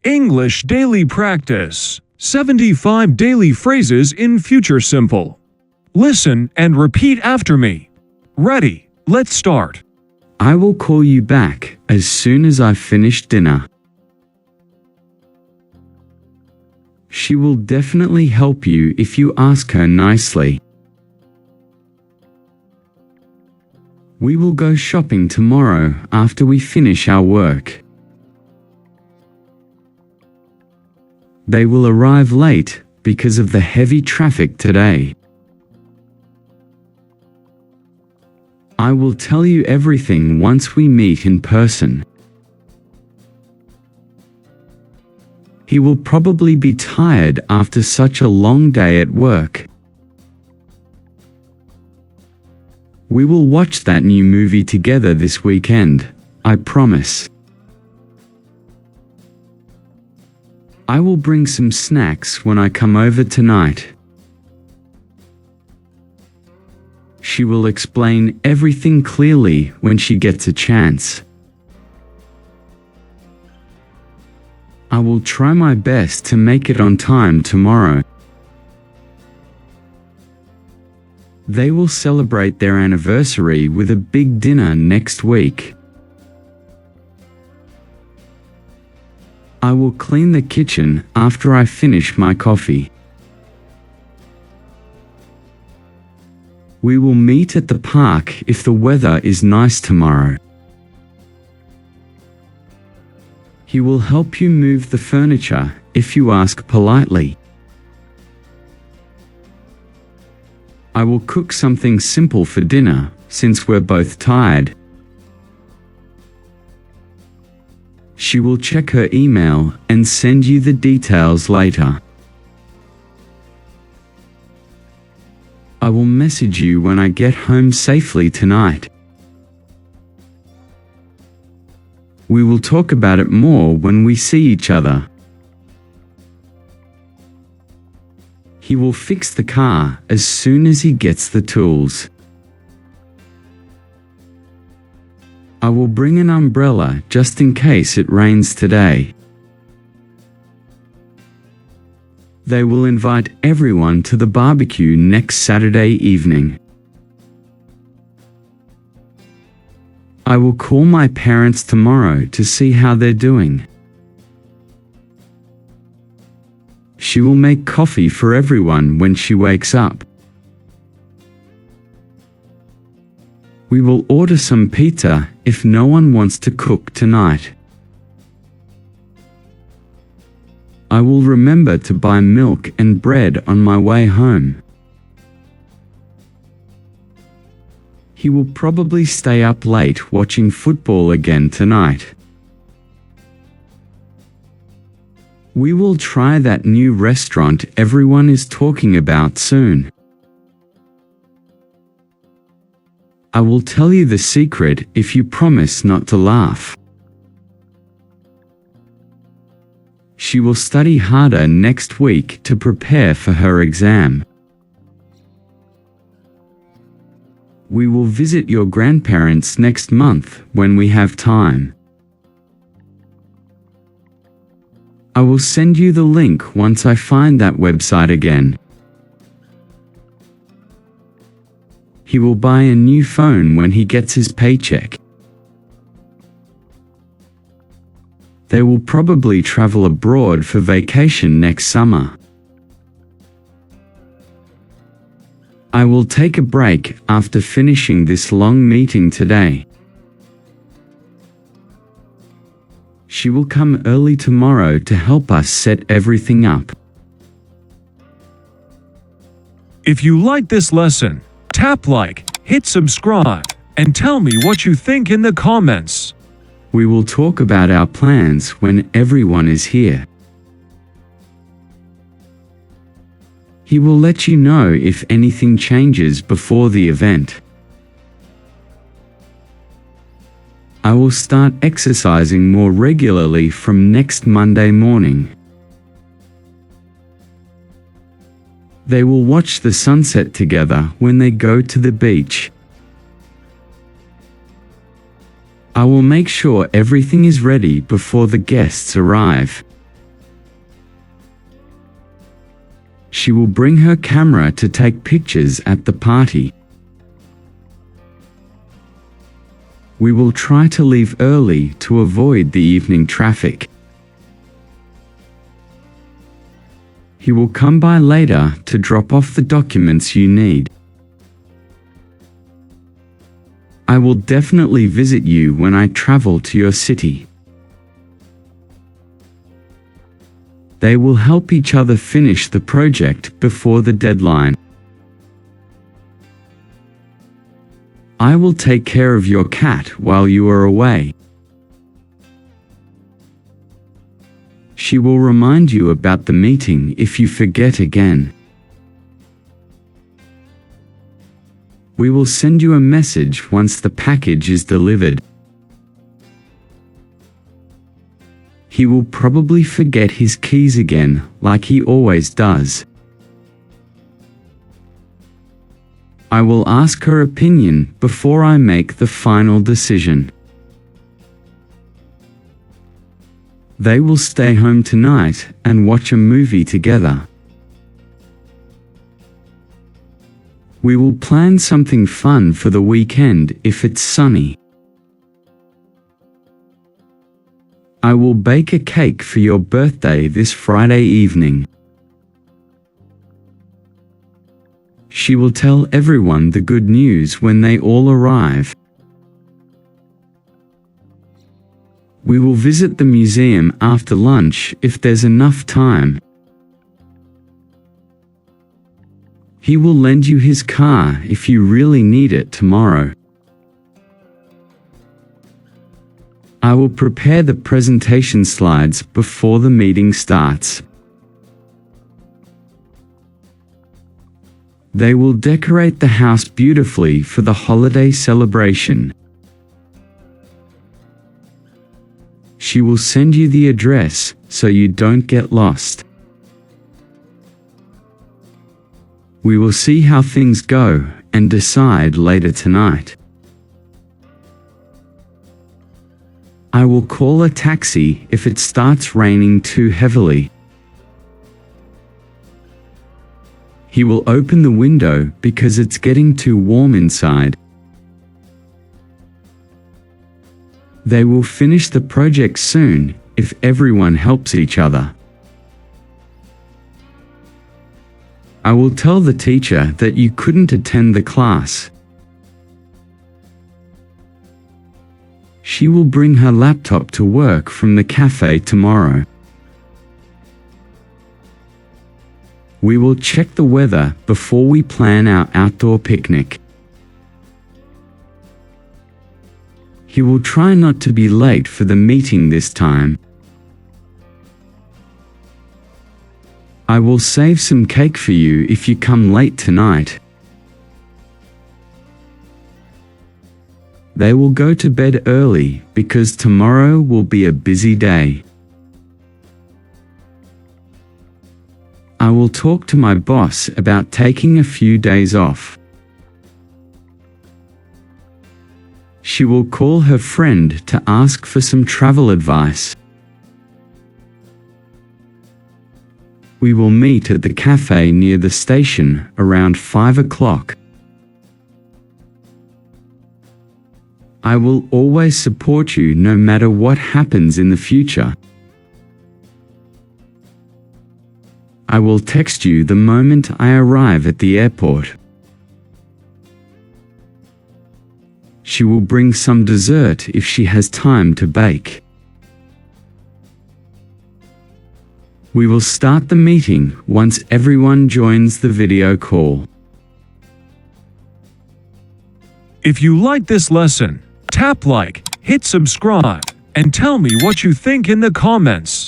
English daily practice. 75 daily phrases in future simple. Listen and repeat after me. Ready? Let's start. I will call you back as soon as I've finished dinner. She will definitely help you if you ask her nicely. We will go shopping tomorrow after we finish our work. They will arrive late because of the heavy traffic today. I will tell you everything once we meet in person. He will probably be tired after such a long day at work. We will watch that new movie together this weekend, I promise. I will bring some snacks when I come over tonight. She will explain everything clearly when she gets a chance. I will try my best to make it on time tomorrow. They will celebrate their anniversary with a big dinner next week. I will clean the kitchen after I finish my coffee. We will meet at the park if the weather is nice tomorrow. He will help you move the furniture if you ask politely. I will cook something simple for dinner since we're both tired. She will check her email and send you the details later. I will message you when I get home safely tonight. We will talk about it more when we see each other. He will fix the car as soon as he gets the tools. I will bring an umbrella just in case it rains today. They will invite everyone to the barbecue next Saturday evening. I will call my parents tomorrow to see how they're doing. She will make coffee for everyone when she wakes up. We will order some pizza if no one wants to cook tonight. I will remember to buy milk and bread on my way home. He will probably stay up late watching football again tonight. We will try that new restaurant everyone is talking about soon. I will tell you the secret if you promise not to laugh. She will study harder next week to prepare for her exam. We will visit your grandparents next month when we have time. I will send you the link once I find that website again. He will buy a new phone when he gets his paycheck. They will probably travel abroad for vacation next summer. I will take a break after finishing this long meeting today. She will come early tomorrow to help us set everything up. If you like this lesson, tap like, hit subscribe, and tell me what you think in the comments. We will talk about our plans when everyone is here. He will let you know if anything changes before the event. I will start exercising more regularly from next Monday morning. They will watch the sunset together when they go to the beach. I will make sure everything is ready before the guests arrive. She will bring her camera to take pictures at the party. We will try to leave early to avoid the evening traffic. He will come by later to drop off the documents you need. I will definitely visit you when I travel to your city. They will help each other finish the project before the deadline. I will take care of your cat while you are away. She will remind you about the meeting if you forget again. We will send you a message once the package is delivered. He will probably forget his keys again, like he always does. I will ask her opinion before I make the final decision. They will stay home tonight and watch a movie together. We will plan something fun for the weekend if it's sunny. I will bake a cake for your birthday this Friday evening. She will tell everyone the good news when they all arrive. We will visit the museum after lunch if there's enough time. He will lend you his car if you really need it tomorrow. I will prepare the presentation slides before the meeting starts. They will decorate the house beautifully for the holiday celebration. She will send you the address so you don't get lost. We will see how things go and decide later tonight. I will call a taxi if it starts raining too heavily. He will open the window because it's getting too warm inside. They will finish the project soon if everyone helps each other. I will tell the teacher that you couldn't attend the class. She will bring her laptop to work from the cafe tomorrow. We will check the weather before we plan our outdoor picnic. He will try not to be late for the meeting this time. I will save some cake for you if you come late tonight. They will go to bed early because tomorrow will be a busy day. I will talk to my boss about taking a few days off. She will call her friend to ask for some travel advice. We will meet at the cafe near the station around 5 o'clock. I will always support you no matter what happens in the future. I will text you the moment I arrive at the airport. She will bring some dessert if she has time to bake. We will start the meeting once everyone joins the video call. If you like this lesson, tap like, hit subscribe, and tell me what you think in the comments.